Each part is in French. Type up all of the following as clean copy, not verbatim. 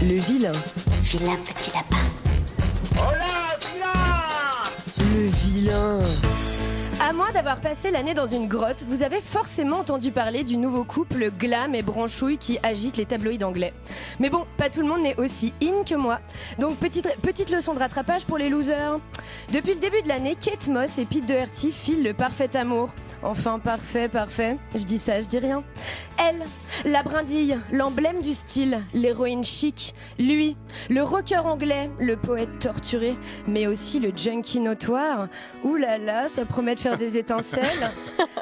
Le vilain. Vilain petit lapin. Oh là, vilain! Le vilain. À moins d'avoir passé l'année dans une grotte, vous avez forcément entendu parler du nouveau couple glam et branchouille qui agite les tabloïds anglais. Mais bon, pas tout le monde n'est aussi in que moi. Donc petite leçon de rattrapage pour les losers. Depuis le début de l'année, Kate Moss et Pete Doherty filent le parfait amour. Enfin, parfait. Je dis ça, je dis rien. Elle, la brindille, l'emblème du style, l'héroïne chic. Lui, le rocker anglais, le poète torturé, mais aussi le junkie notoire. Ouh là là, ça promet de faire des étincelles.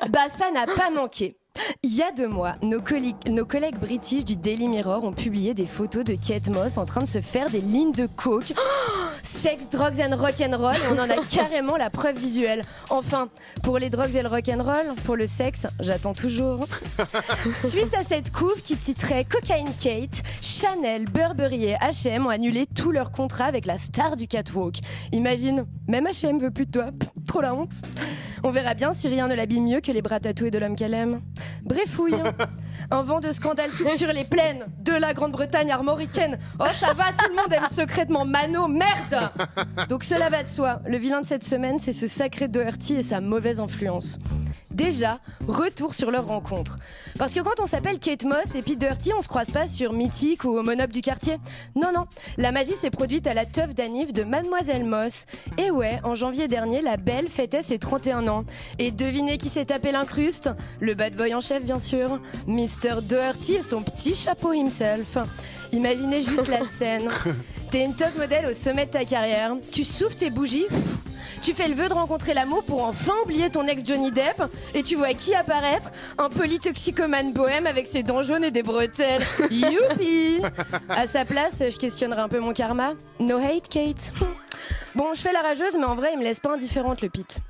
Bah ça n'a pas manqué. Il y a 2 mois, nos collègues british du Daily Mirror ont publié des photos de Kate Moss en train de se faire des lignes de coke. Sex, drugs and rock'n'roll, et on en a carrément la preuve visuelle. Enfin, pour les drugs et le rock'n'roll, pour le sexe, j'attends toujours. Suite à cette couve qui titrait Cocaine Kate, Chanel, Burberry et H&M ont annulé tous leurs contrats avec la star du catwalk. Imagine, même H&M veut plus de toi. Trop la honte. On verra bien si rien ne l'habille mieux que les bras tatoués de l'homme qu'elle aime. Brefouille. Un vent de scandale souffle sur les plaines de la Grande-Bretagne armoricaine. Oh, ça va, tout le monde aime secrètement Mano, merde. Donc cela va de soi. Le vilain de cette semaine, c'est ce sacré Doherty et sa mauvaise influence. Déjà, retour sur leur rencontre. Parce que quand on s'appelle Kate Moss et Pete Doherty, on se croise pas sur Mythique ou au Monop du quartier. Non, la magie s'est produite à la teuf d'anniv de Mademoiselle Moss. Et ouais, en janvier dernier, la belle fêtait ses 31 ans. Et devinez qui s'est tapé l'incruste? Le bad boy en chef, bien sûr. Mr. Doherty et son petit chapeau himself. Imaginez juste la scène. T'es une top modèle au sommet de ta carrière. Tu souffles tes bougies. Tu fais le vœu de rencontrer l'amour pour enfin oublier ton ex Johnny Depp. Et tu vois qui apparaître? Un polytoxicomane bohème avec ses dents jaunes et des bretelles. Youpi! À sa place, je questionnerai un peu mon karma. No hate, Kate. Bon, je fais la rageuse, mais en vrai, il me laisse pas indifférente, le Pete.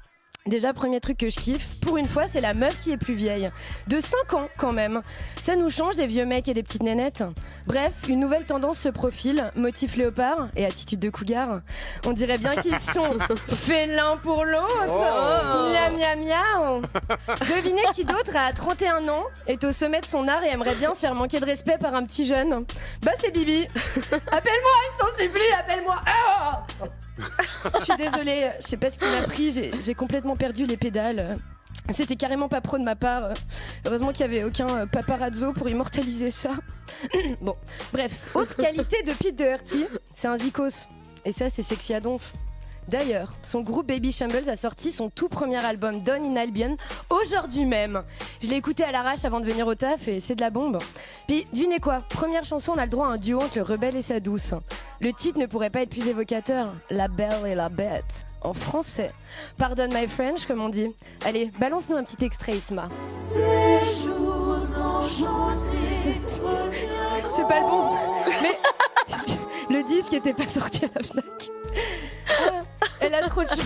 Déjà, premier truc que je kiffe, pour une fois, c'est la meuf qui est plus vieille. De 5 ans, quand même. Ça nous change des vieux mecs et des petites nénettes. Bref, une nouvelle tendance se profile, motif léopard et attitude de cougar. On dirait bien qu'ils sont faits l'un pour l'autre. Oh. Miam, miam, miam. Devinez qui d'autre, à 31 ans, est au sommet de son art et aimerait bien se faire manquer de respect par un petit jeune. Bah, c'est Bibi. Appelle-moi, je t'en supplie, appelle-moi. Ah, je suis désolée, je sais pas ce qui m'a pris, j'ai complètement perdu les pédales. C'était carrément pas pro de ma part. Heureusement qu'il y avait aucun paparazzo pour immortaliser ça. Bon, bref, autre qualité de Pete Doherty, c'est un zikos. Et ça, c'est sexy à donf. D'ailleurs, son groupe Baby Shambles a sorti son tout premier album Down in Albion aujourd'hui même. Je l'ai écouté à l'arrache avant de venir au taf et c'est de la bombe. Puis devinez quoi, première chanson, on a le droit à un duo entre le rebelle et sa douce. Le titre ne pourrait pas être plus évocateur, La Belle et la Bête, en français. Pardonne my French, comme on dit. Allez, balance-nous un petit extrait, Isma. Ces jours enchantés. C'est pas le bon, mais le disque était pas sorti à la Fnac. Elle a trop de chance.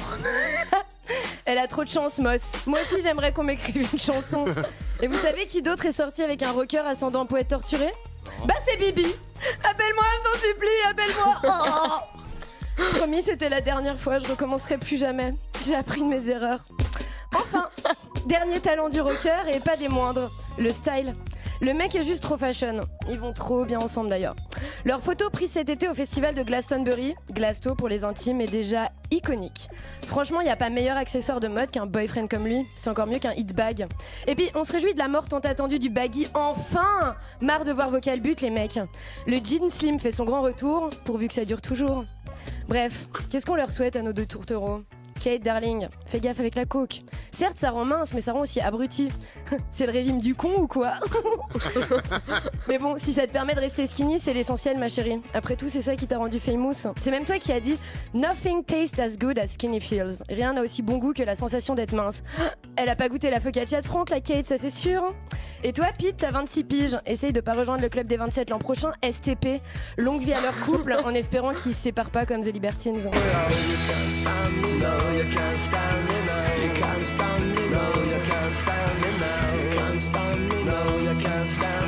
Elle a trop de chance, Moss. Moi aussi, j'aimerais qu'on m'écrive une chanson. Et vous savez qui d'autre est sorti avec un rocker ascendant poète torturé? Bah, c'est Bibi. Appelle-moi, je t'en supplie, appelle-moi. Oh. Promis, c'était la dernière fois. Je recommencerai plus jamais. J'ai appris de mes erreurs. Enfin, dernier talent du rocker et pas des moindres, le style. Le mec est juste trop fashion. Ils vont trop bien ensemble d'ailleurs. Leur photo prise cet été au festival de Glastonbury, Glasto pour les intimes, est déjà iconique. Franchement, il n'y a pas meilleur accessoire de mode qu'un boyfriend comme lui. C'est encore mieux qu'un hit bag. Et puis, on se réjouit de la mort tant attendue du baggy. Enfin! Marre de voir vos calbutes, les mecs. Le jean slim fait son grand retour, pourvu que ça dure toujours. Bref, qu'est-ce qu'on leur souhaite à nos deux tourtereaux? Kate, darling, fais gaffe avec la coke. Certes, ça rend mince, mais ça rend aussi abruti. C'est le régime du con ou quoi? Mais bon, si ça te permet de rester skinny, c'est l'essentiel, ma chérie. Après tout, c'est ça qui t'a rendu famous. C'est même toi qui as dit « Nothing tastes as good as skinny feels ». Rien n'a aussi bon goût que la sensation d'être mince. Elle a pas goûté la focaccia de Franck, la Kate, ça c'est sûr. Et toi, Pete, t'as 26 piges. Essaye de pas rejoindre le club des 27 l'an prochain. STP, longue vie à leur couple, en espérant qu'ils se séparent pas comme The Libertines. You can't stand me now. You can't stand me now. You can't stand me now. You can't stand me now. You can't stand